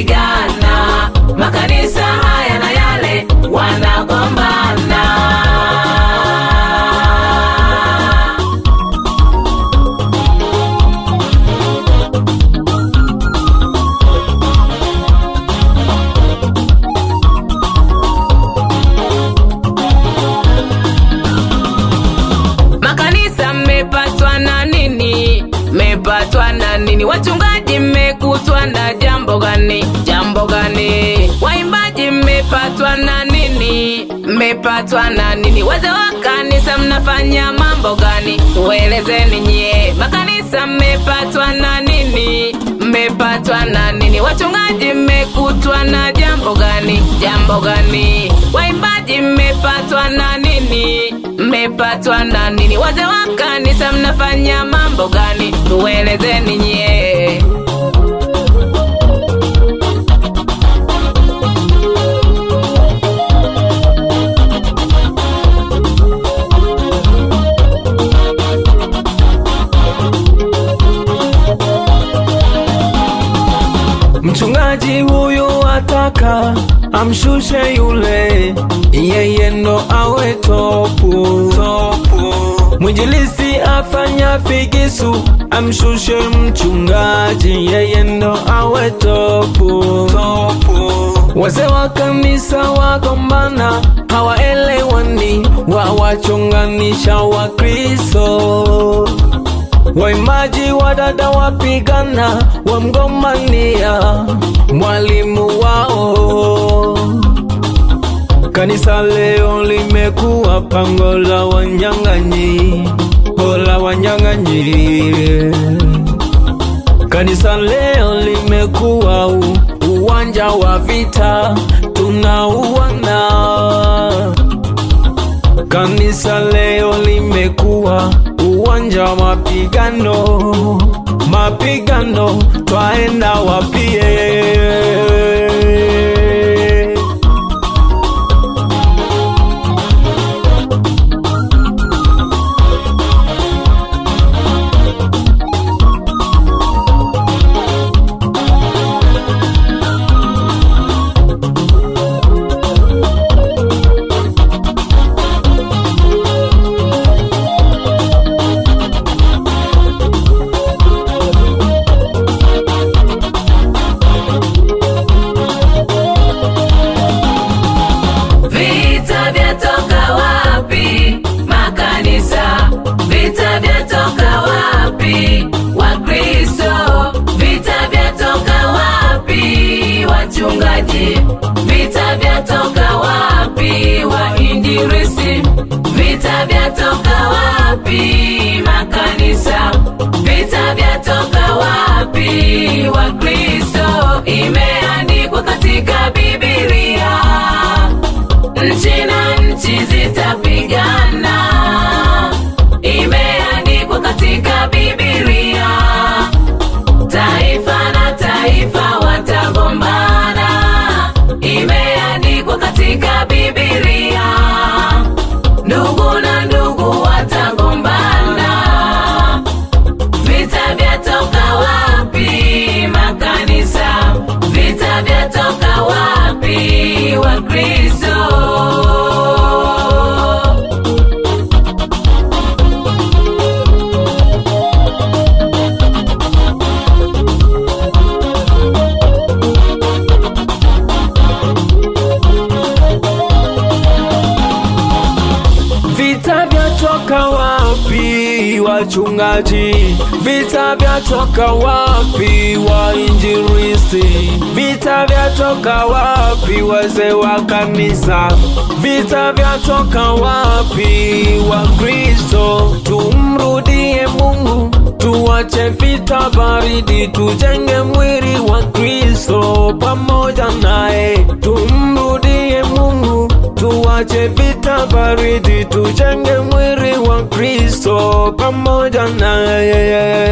zitapigana, makanisa haya na yale wanagombana. Makanisa mmepatwa na nini? Mmepatwa na nini? Wachungaji mmekutwa na jambo gani? Jambo gani? Waimbaji mmepatwa na nini? Mmepatwa na nini? Wazee wa kanisa mnafanya mambo gani? Tuelezeni nyie. Makanisa mmepatwa na nini? Mmepatwa na nini? Wachungaji mmekutwa na jambo gani? Jambo gani? Waimbaji mmepatwa na nini? Mmepatwa na nini? Wazee wa kanisa mnafanya mambo gani? Tuelezeni nyie. Mchungaji huyu ataka amshushe yule, yeye ndo awe topu. Mwinjilisti afanya figisu amshushe mchungaji, yeye ndo awe topu. Wazee wa kanisa wagombana, hawaelewani, wawachonganisha Wakristo. Waimbaji wadada wapigana, wamgombania mwalimu wao. Kanisa leo limekuwa pango la wanyang'anyi, la wanyang'anyi. Kanisa leo limekuwa uwanja wa vita, tunauana. Kanisa leo limekuwa uwanja wa mapigano, mapigano, twaenda wapie. Vita vyatoka wapi? Wakristo. Vita vyatoka wapi? Wachungaji. Vita vyatoka wapi? Wainjilisti. Vita vyatoka wapi? Makanisa. Vita vyatoka wapi? Wakristo. Imeandikwa katika Biblia, nchi na nchi zitapigana. Imeandikwa katika Biblia, taifa na taifa watagombana. Imeandikwa katika Biblia, ndugu na ndugu watagombana. Vita vyatoka wapi? Makanisa. Vita vyatoka wapi? Wakristo. Vita vyatoka wapi? Wachungaji. Vita vyatoka wapi? Wainjilisti. Vita vyatoka wapi? Wazee wa kanisa. Vita vyatoka wapi? Wakristo. Tumrudie Mungu, tuache vita baridi, tujenge mwili wa Kristo pamoja naye. Tumrudie Mungu, tuache vita baridi, tujenge mwili wa Kristo pamoja naye.